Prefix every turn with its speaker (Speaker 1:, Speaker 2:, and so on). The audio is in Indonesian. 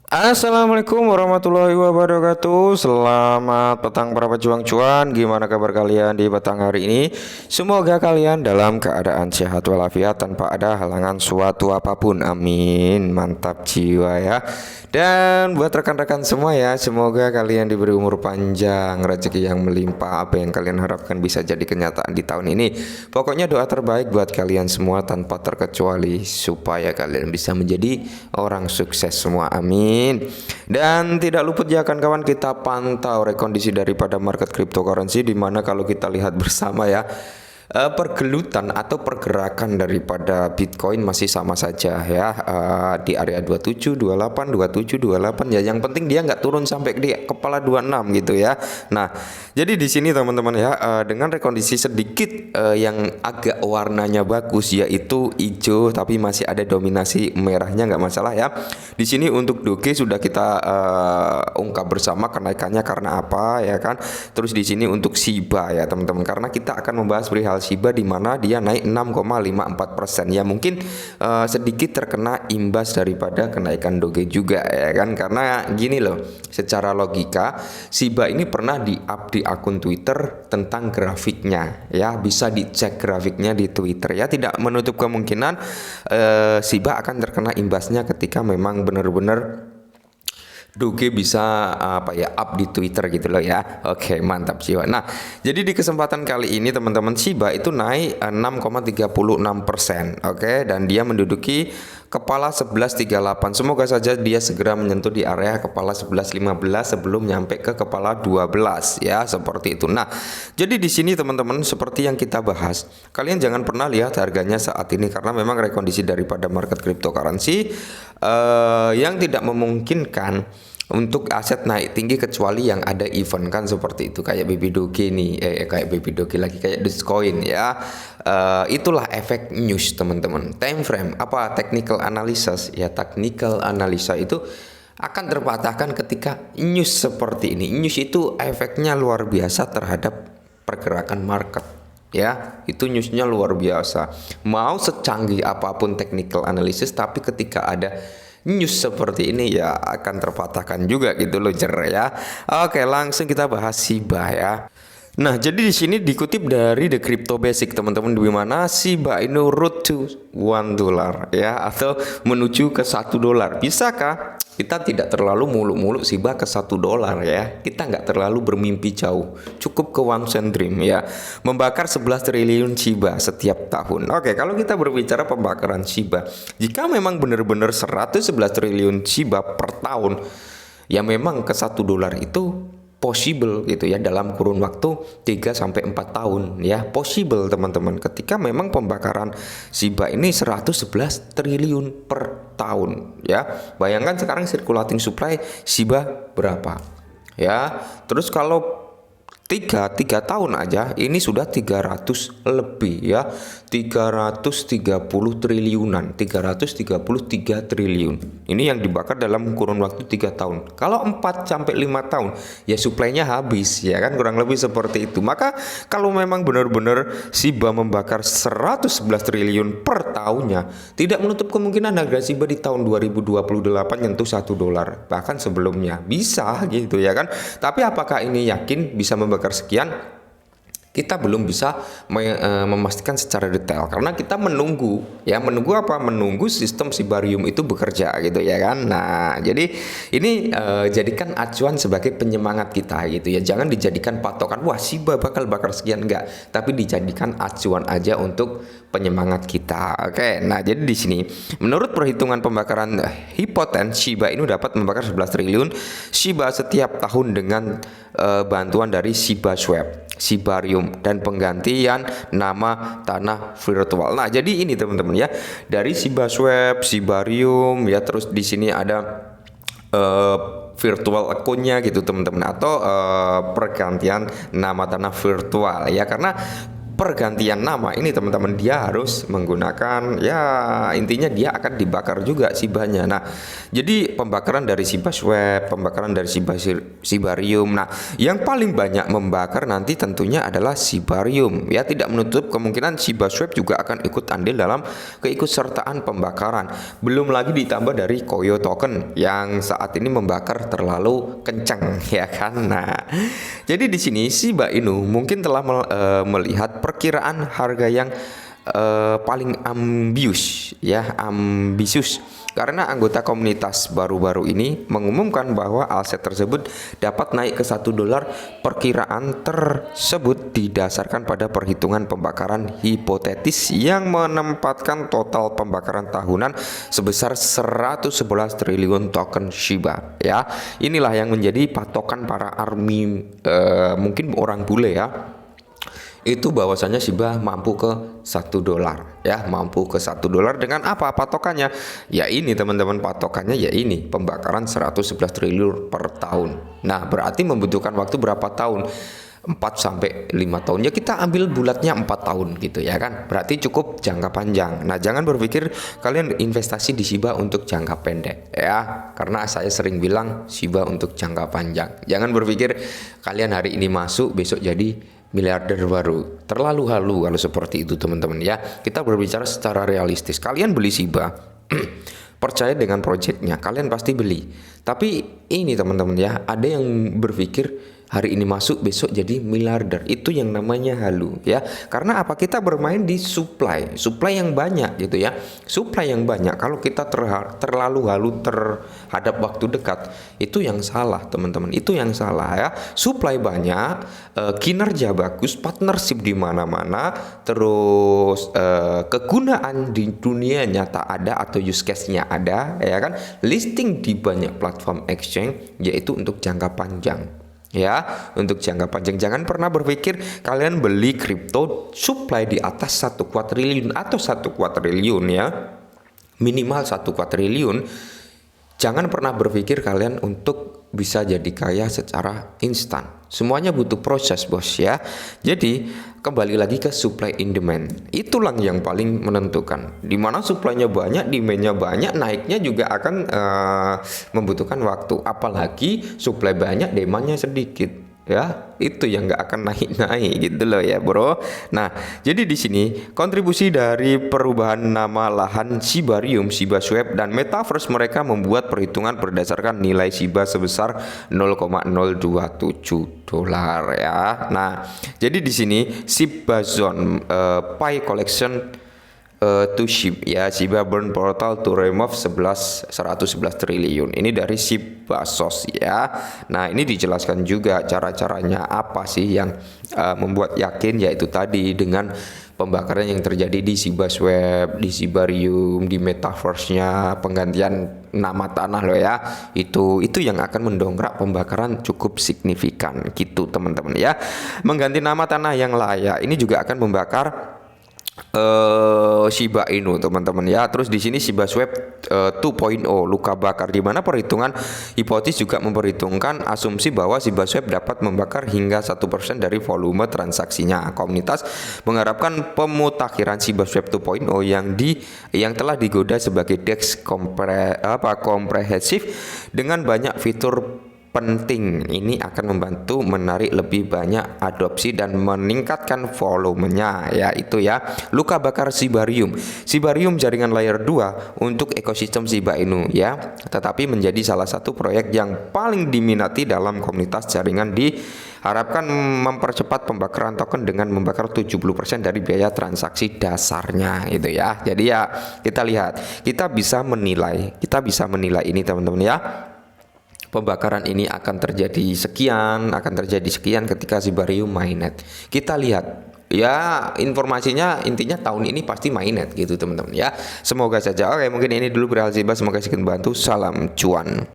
Speaker 1: Assalamualaikum warahmatullahi wabarakatuh. Selamat petang para pejuang cuan. Gimana kabar kalian di petang hari ini? Semoga kalian dalam keadaan sehat walafiat tanpa ada halangan suatu apapun. Amin. Mantap jiwa ya. Dan buat rekan-rekan semua ya, semoga kalian diberi umur panjang, rezeki yang melimpah, apa yang kalian harapkan bisa jadi kenyataan di tahun ini. Pokoknya doa terbaik buat kalian semua tanpa terkecuali supaya kalian bisa menjadi orang sukses semua. Amin. Dan tidak luput ya kawan-kawan, kita pantau rekondisi daripada market cryptocurrency, di mana kalau kita lihat bersama ya, pergelutan atau pergerakan daripada Bitcoin masih sama saja ya, di area 27 28 27 28 ya. Yang penting dia nggak turun sampai di kepala 26 gitu ya. Nah, jadi di sini teman-teman ya, dengan rekondisi sedikit yang agak warnanya bagus yaitu hijau tapi masih ada dominasi merahnya, nggak masalah ya. Di sini untuk Doge sudah kita ungkap bersama kenaikannya karena apa ya kan. Terus di sini untuk Shiba ya teman-teman, karena kita akan membahas perihal Shiba di mana dia naik 6,54% ya. Mungkin sedikit terkena imbas daripada kenaikan Doge juga ya kan, karena gini loh, secara logika Shiba ini pernah di-up di akun Twitter tentang grafiknya ya, bisa dicek grafiknya di Twitter ya. Tidak menutup kemungkinan Shiba akan terkena imbasnya ketika memang benar-benar Doge bisa apa ya, up di Twitter gitu loh ya. Oke, mantap Shiba. Nah, jadi di kesempatan kali ini teman-teman, Shiba itu naik 6,36%. Oke, dan dia menduduki kepala 1138. Semoga saja dia segera menyentuh di area kepala 1115 sebelum nyampe ke kepala 12 ya, seperti itu. Nah, jadi di sini teman-teman, seperti yang kita bahas, kalian jangan pernah lihat harganya saat ini karena memang rekondisi daripada market cryptocurrency yang tidak memungkinkan untuk aset naik tinggi kecuali yang ada event kan, seperti itu kayak Baby Doge nih, kayak Baby Doge lagi, kayak Dogecoin ya. Itulah efek news teman-teman. Time frame apa, technical analysis ya, technical analisa itu akan terpatahkan ketika news seperti ini. News itu efeknya luar biasa terhadap pergerakan market ya, itu newsnya luar biasa. Mau secanggih apapun technical analysis, tapi ketika ada news seperti ini ya akan terpatahkan juga gitu loh ya. Oke, langsung kita bahas Shiba ya. Nah, jadi di sini dikutip dari The Crypto Basic teman-teman, di mana Shiba Inu road to $1 ya, atau menuju ke $1. Bisakah kita tidak terlalu muluk-muluk Shiba ke $1 ya? Kita nggak terlalu bermimpi jauh, cukup ke one cent dream ya, membakar 11 triliun Shiba setiap tahun. Oke, kalau kita berbicara pembakaran Shiba, jika memang benar-benar 111 triliun Shiba per tahun, ya memang ke $1 itu possible gitu ya, dalam kurun waktu 3 sampai 4 tahun ya, possible teman-teman, ketika memang pembakaran Shiba ini 111 triliun per tahun ya. Bayangkan sekarang circulating supply Shiba berapa ya. Terus kalau tiga tahun aja ini sudah 300 lebih ya, 330 triliunan, 333 triliun. Ini yang dibakar dalam kurun waktu 3 tahun. Kalau 4 sampai 5 tahun ya supply-nya habis ya kan, kurang lebih seperti itu. Maka kalau memang benar-benar Shiba membakar 111 triliun per tahunnya, tidak menutup kemungkinan harga Shiba di tahun 2028 nyentuh $1, bahkan sebelumnya bisa gitu ya kan. Tapi apakah ini yakin bisa membakar sekian? Kita belum bisa memastikan secara detail karena kita menunggu ya, menunggu apa? Menunggu sistem Shibarium itu bekerja gitu ya kan. Nah, jadi ini jadikan acuan sebagai penyemangat kita gitu ya. Jangan dijadikan patokan wah Shiba bakal bakar sekian, enggak, tapi dijadikan acuan aja untuk penyemangat kita. Oke. Nah, jadi di sini menurut perhitungan pembakaran hipoten, Shiba ini dapat membakar 11 triliun Shiba setiap tahun dengan bantuan dari Shiba Swap, Shibarium, dan penggantian nama tanah virtual. Nah, jadi ini teman-teman ya, dari Shiba Swap, Shibarium ya, terus di sini ada virtual akunnya gitu teman-teman, atau pergantian nama tanah virtual ya, karena pergantian nama ini teman-teman, dia harus menggunakan, ya intinya dia akan dibakar juga Shibanya. Nah, jadi pembakaran dari Shiba Swap, pembakaran dari Shibarium. Nah, yang paling banyak membakar nanti tentunya adalah Shibarium. Ya, tidak menutup kemungkinan Shiba Swap juga akan ikut andil dalam keikutsertaan pembakaran. Belum lagi ditambah dari Koyo token yang saat ini membakar terlalu kencang, ya kan. Nah, jadi di sini Shiba Inu mungkin telah melihat perkiraan harga yang paling ambisius karena anggota komunitas baru-baru ini mengumumkan bahwa aset tersebut dapat naik ke $1. Perkiraan tersebut didasarkan pada perhitungan pembakaran hipotetis yang menempatkan total pembakaran tahunan sebesar 111 triliun token Shiba. Ya, inilah yang menjadi patokan para army mungkin orang bule ya. Itu bahwasanya Shiba mampu ke $1 ya, mampu ke $1 dengan apa patokannya? Ya ini teman-teman, patokannya ya ini pembakaran 111 triliun per tahun. Nah, berarti membutuhkan waktu berapa tahun? 4 sampai 5 tahun. Ya kita ambil bulatnya 4 tahun gitu ya kan. Berarti cukup jangka panjang. Nah, jangan berpikir kalian investasi di Shiba untuk jangka pendek ya. Karena saya sering bilang Shiba untuk jangka panjang. Jangan berpikir kalian hari ini masuk besok jadi miliarder baru. Terlalu halu kalau seperti itu teman-teman ya. Kita berbicara secara realistis. Kalian beli Shiba percaya dengan proyeknya, kalian pasti beli. Tapi ini teman-teman ya, ada yang berpikir hari ini masuk besok jadi miliarder. Itu yang namanya halu ya. Karena apa? Kita bermain di supply yang banyak gitu ya. Supply yang banyak. Kalau kita terlalu halu terhadap waktu dekat, itu yang salah teman-teman. Itu yang salah ya. Supply banyak, kinerja bagus, partnership di mana-mana, terus kegunaan di dunia nyata ada atau use case-nya ada ya kan. Listing di banyak platform exchange, yaitu untuk jangka panjang. Ya, untuk jangka panjang. Jangan pernah berpikir kalian beli kripto supply di atas 1 kuadriliun atau 1 kuadriliun ya, minimal 1 kuadriliun. Jangan pernah berpikir kalian untuk bisa jadi kaya secara instan. Semuanya butuh proses bos ya. Jadi kembali lagi ke supply and demand. Itulah yang paling menentukan. Dimana supply-nya banyak, demand-nya banyak, naiknya juga akan membutuhkan waktu. Apalagi supply banyak, demand-nya sedikit. Ya, itu yang nggak akan naik-naik gitu loh ya bro. Nah, jadi di sini kontribusi dari perubahan nama lahan Shibarium, Shiba Swap, dan Metaverse, mereka membuat perhitungan berdasarkan nilai Shiba sebesar $0,027 ya. Nah, jadi di sini Shiba Zone Pi Collection to ship ya, Shiba Burn Portal to remove 111 triliun. Ini dari Shiba Sos ya. Nah, ini dijelaskan juga cara-caranya apa sih yang membuat yakin, yaitu tadi dengan pembakaran yang terjadi di Shiba Swap, di Shibarium, di Metaverse-nya, penggantian nama tanah loh ya. Itu yang akan mendongkrak pembakaran cukup signifikan gitu teman-teman ya. Mengganti nama tanah yang layak ini juga akan membakar Shiba Inu teman-teman ya. Terus di sini Shiba Swap 2.0 luka bakar, di mana perhitungan hipotetis juga memperhitungkan asumsi bahwa Shiba Swap dapat membakar hingga 1% dari volume transaksinya. Komunitas mengharapkan pemutakhiran Shiba Swap 2.0 yang telah digoda sebagai DEX komprehensif dengan banyak fitur penting ini akan membantu menarik lebih banyak adopsi dan meningkatkan volumenya ya. Itu ya luka bakar Shibarium jaringan layer 2 untuk ekosistem Shiba Inu ya, tetapi menjadi salah satu proyek yang paling diminati dalam komunitas jaringan. Diharapkan mempercepat pembakaran token dengan membakar 70% dari biaya transaksi dasarnya itu ya. Jadi ya kita lihat, kita bisa menilai ini teman-teman ya. Pembakaran ini akan terjadi sekian ketika Shibarium mainnet. Kita lihat ya, informasinya intinya tahun ini pasti mainnet gitu teman-teman ya. Semoga saja. Oke, mungkin ini dulu berhasil. Semoga sekian bantu. Salam cuan.